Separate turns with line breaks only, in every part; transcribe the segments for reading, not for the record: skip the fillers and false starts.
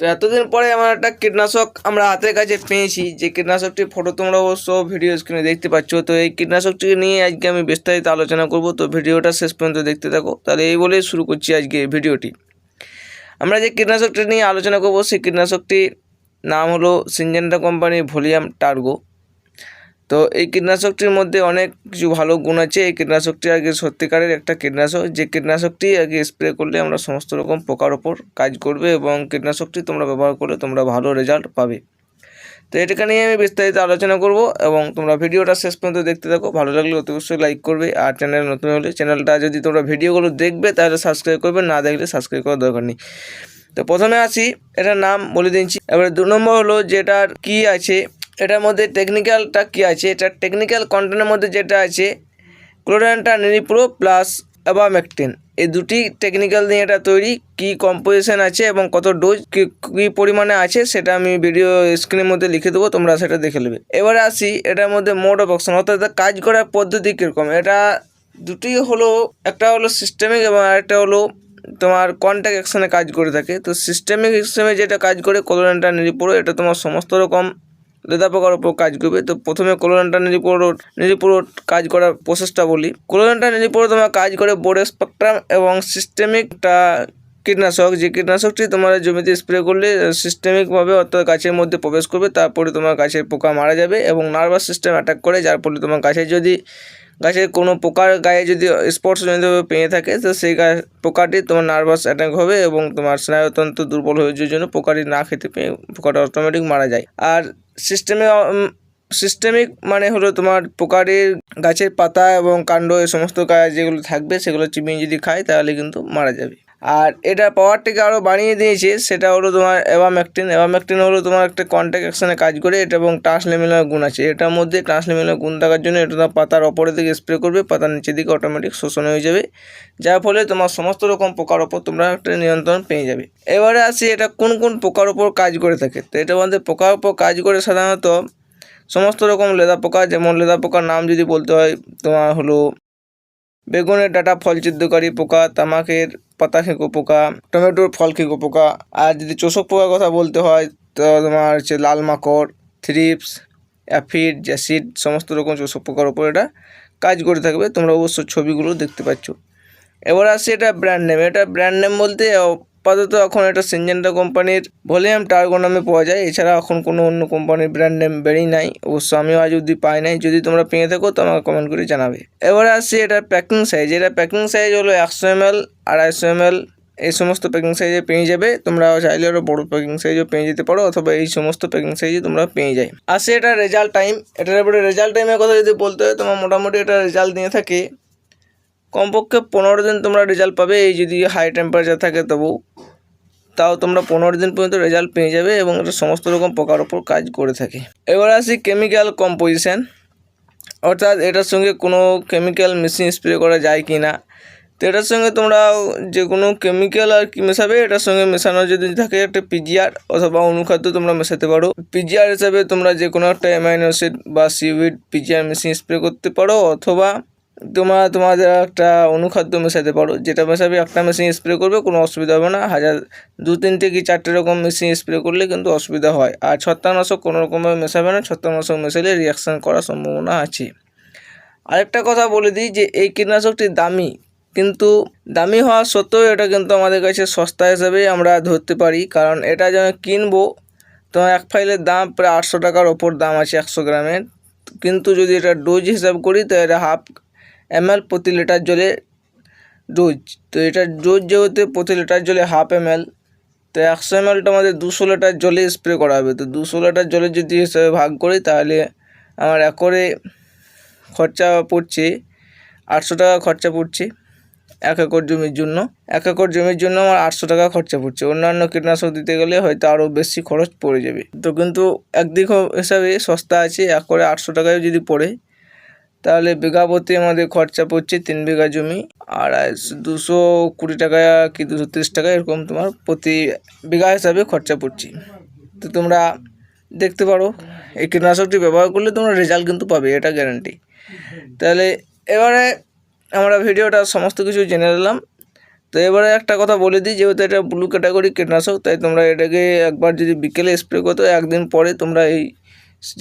তো এতদিন পরে আমার একটা কীটনাশক আমরা হাতের কাছে পেয়েছি, যে কীটনাশকটির ফটো তোমরা অবশ্য ভিডিও স্ক্রিনে দেখতে পাচ্ছ। তো এই কীটনাশকটিকে নিয়ে আজকে আমি বিস্তারিত আলোচনা করব, তো ভিডিওটা শেষ পর্যন্ত দেখতে থাকো। তাহলে এই বলেই শুরু করছি আজকে এই ভিডিওটি। আমরা যে কীটনাশকটি নিয়ে আলোচনা করব সেই কীটনাশকটির নাম হলো সিনজেন্টা কোম্পানির ভলিউম টার্গো। তো এই কীটনাশকটির মধ্যে অনেক কিছু ভালো গুণ আছে। এই কীটনাশকটি আগে সত্যিকারের একটা কীটনাশক, যে কীটনাশকটি আগে স্প্রে করলে আমরা সমস্ত রকম পোকার ওপর কাজ করবে এবং কীটনাশকটি তোমরা ব্যবহার করলে তোমরা ভালো রেজাল্ট পাবে। তো এটাকে নিয়ে আমি বিস্তারিত আলোচনা করব এবং তোমরা ভিডিওটা শেষ পর্যন্ত দেখতে থাকো। ভালো লাগলে অতি অবশ্যই লাইক করবে, আর চ্যানেল নতুন হলে চ্যানেলটা যদি তোমরা ভিডিওগুলো দেখবে তাহলে সাবস্ক্রাইব করবে, না দেখলে সাবস্ক্রাইব করার দরকার নেই। তো প্রথমে আসি, এটার নাম বলে দিচ্ছি। এবারে 2 নম্বর হলো যেটার কি আছে, এটার মধ্যে টেকনিক্যালটা কি আছে। এটার টেকনিক্যাল কন্টেন্টের মধ্যে যেটা আছে ক্লোরেন্টা নিরিপ্রো প্লাস অ্যাবামেকটিন, এই দুটি টেকনিক্যাল নিয়ে এটা তৈরি। কি কম্পোজিশন আছে এবং কত ডোজ কী পরিমাণে আছে সেটা আমি ভিডিও স্ক্রিনের মধ্যে লিখে দেবো, তোমরা সেটা দেখে নেবে। এবারে আসি এটার মধ্যে মোড অফ অ্যাকশন, অর্থাৎ কাজ করার পদ্ধতি কীরকম। এটা দুটি হলো, একটা হলো সিস্টেমিক এবং আরেকটা হলো তোমার কন্ট্যাক্ট অ্যাকশনে কাজ করে থাকে। তো সিস্টেমিক সিস্টেমে যেটা কাজ করে ক্লোরেন্টা নিরিপ্রো, এটা তোমার সমস্ত রকম লেদা পোকার উপর কাজ করবে। তো প্রথমে ক্লোরেন্টা নিরিপ্রো কাজ করার প্রসেসটা বলি। ক্লোরেন্টা নিরিপ্রো তোমার কাজ করে বোর্ড স্পেকট্রাম এবং সিস্টেমিকটা কীটনাশক, যে কীটনাশকটি তোমার জমিতে স্প্রে করলে সিস্টেমিকভাবে অর্থাৎ গাছের মধ্যে প্রবেশ করবে, তারপরে তোমার গাছের পোকা মারা যাবে এবং নার্ভাস সিস্টেম অ্যাটাক করে, যার ফলে তোমার গাছের কোনো পোকার গায়ে যদি স্পর্শজনিতভাবে পেয়ে থাকে তো সেই পোকাটি তোমার নার্ভাস অ্যাটাক হবে এবং তোমার স্নায়ুতন্ত্র দুর্বল হয়ে যাওয়ার জন্য পোকাটি না খেতে পেয়ে পোকাটা অটোমেটিক মারা যায়। আর সিস্টেমিক মানে হলো তোমার পোকাটির গাছের পাতা এবং কাণ্ড এই সমস্ত গাছ যেগুলো থাকবে সেগুলো চিবিয়ে যদি খায় তাহলে কিন্তু মারা যাবে। আর এটা পাওয়ারটাকে আরও বাড়িয়ে দিয়েছে, সেটা হলো তোমার অ্যাবামেকটিন হলো তোমার একটা কন্ট্যাক্ট অ্যাকশনে কাজ করে এটা, এবং ট্রান্সলেমিনার গুণ আছে এটার মধ্যে। ট্রান্সলেমিনার গুণ থাকার জন্য এটা তোমার পাতার ওপরের দিকে স্প্রে করবে, পাতার নিচের দিকে অটোমেটিক শোষণ হয়ে যাবে, যার ফলে তোমার সমস্ত রকম পোকার ওপর তোমরা একটা নিয়ন্ত্রণ পেয়ে যাবে। এবারে আসি এটা কোন কোন পোকার ওপর কাজ করে থাকে। তো এটার মধ্যে পোকার ওপর কাজ করে সাধারণত সমস্ত রকম লেদা পোকা, যেমন লেদা পোকার নাম যদি বলতে হয় তোমার হলো বেগুনের ডাঁটা ফল ছিদ্রকারী পোকা, তামাকের পাতা খেঁকো পোকা, টমেটোর ফল খেঁকো পোকা। আর যদি চোষক পোকার কথা বলতে হয় তো তোমার হচ্ছে লাল মাকড়, থ্রিপস, অ্যাফিড, জ্যাসিড, সমস্ত রকম চোষক পোকার ওপর এটা কাজ করে থাকবে। তোমরা অবশ্য ছবিগুলো দেখতে পাচ্ছ। এবার আসছে এটা ব্র্যান্ড নেম। এটা ব্র্যান্ড নেম বলতে আপাতত এখন এটা সিনজেন্টা কোম্পানির ভলিউম টার্গো নামে পাওয়া যায়, এছাড়া এখন কোনো অন্য কোম্পানির ব্র্যান্ড নেম বেরিয়ে নাই, অবশ্য আমিও আজ অবধি পাই নাই। যদি তোমরা পেয়ে থাকো তো আমাকে কমেন্ট করে জানাবে। এবারে আসছে এটার প্যাকিং সাইজ। এটা প্যাকিং সাইজ হলো 100 ml, 250 ml, এই সমস্ত প্যাকিং সাইজে পেয়ে যাবে। তোমরা চাইলে আরও বড়ো প্যাকিং সাইজও পেয়ে যেতে পারো, অথবা এই সমস্ত প্যাকিং সাইজে তোমরা পেয়ে যায়। আসছে এটা রেজাল্ট টাইম। এটার এবারে রেজাল্ট টাইমের কথা যদি বলতে হয়, তোমার মোটামুটি এটা রেজাল্ট নিয়ে থাকে কমপক্ষে 15 দিন তোমরা রেজাল্ট পাবে। এই যদি হাই টেম্পারেচার থাকে তাও তোমরা 15 দিন পর্যন্ত রেজাল্ট পেয়ে যাবে এবং এটা সমস্ত রকম পোকার ওপর কাজ করে থাকে। এবার আসি কেমিক্যাল কম্পোজিশন, অর্থাৎ এটার সঙ্গে কোনো কেমিক্যাল মেশিন স্প্রে করা যায় কি না। তো এটার সঙ্গে তোমরা যে কোনো কেমিক্যাল আর কি মেশাবে, এটার সঙ্গে মেশানো যদি থাকে একটা পিজিআর অথবা অনুখাদ্য তোমরা মেশাতে পারো। পিজিআর হিসাবে তোমরা যে কোনো একটা অ্যামাইনো অ্যাসিড বা সিউইড পিজিআর মেশিন স্প্রে করতে পারো, অথবা তোমাদের একটা অনুখাদ্য মেশাতে পারো। যেটা মেশাবে একটা মেশিন স্প্রে করবে কোনো অসুবিধা হবে না, 2-3 কি 4টে রকম মেশিন স্প্রে করলে কিন্তু অসুবিধা হয়। আর ছত্রাকনাশক কোনো রকমভাবে মেশাবে না, ছত্রাকনাশক মেশালে রিয়াকশান করার সম্ভাবনা আছে। আরেকটা কথা বলে দিই যে এই কীটনাশকটি দামি, কিন্তু দামি হওয়া সত্ত্বেও এটা কিন্তু আমাদের কাছে সস্তা হিসেবে আমরা ধরতে পারি, কারণ এটা যখন কিনবো তোমার এক ফাইলের দাম প্রায় 800 টাকার ওপর দাম আছে 100 গ্রামের। কিন্তু যদি এটা ডোজ হিসাব করি তো এটা 1/2 ml প্রতি লিটার জলে ডোজ। তো এটা ডোজ যেহেতু প্রতি লিটার জলে 1/2 ml, তো 100 mlটা আমাদের 200 লিটার জলে স্প্রে করা হবে। তো 200 লিটার জলে যদি হিসাবে ভাগ করি তাহলে আমার একরে খরচা পড়ছে 800 টাকা খরচা পড়ছে 1 একর জমির জন্য। 1 একর জমির জন্য আমার 800 টাকা খরচা পড়ছে। অন্যান্য কীটনাশক দিতে গেলে হয়তো আরও বেশি খরচ পড়ে যাবে। তো কিন্তু একদিক হিসাবে সস্তা আছে, একরে 800 টাকায় যদি পড়ে তাহলে বিঘা প্রতি আমাদের খরচা পড়ছে 3 বিঘা জমি আর 220 টাকা কি 230 টাকা এরকম তোমার প্রতি বিঘা হিসাবে খরচা পড়ছে। তো তোমরা দেখতে পারো এই কীটনাশকটি ব্যবহার করলে তোমরা রেজাল্ট কিন্তু পাবে, এটা গ্যারান্টি। তাহলে এবারে আমরা ভিডিওটা সমস্ত কিছু জেনে নিলাম। তো এবারে একটা কথা বলে দিই, যেহেতু এটা ব্লু ক্যাটাগরি কীটনাশক, তাই তোমরা এটাকে একবার যদি বিকেলে স্প্রে করতে, একদিন পরে তোমরা এই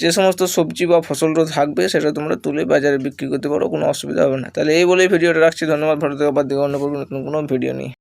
যে সমস্ত সবজি বা ফসলটা থাকবে সেটা তোমরা তুলে বাজারে বিক্রি করতে পারো, কোনো অসুবিধা হবে না। তাহলে এই বলেই ভিডিওটা রাখছি। ধন্যবাদ। ভালো থেকে আবার দেখা অন্য কোনো নতুন কোনো ভিডিও নিয়ে।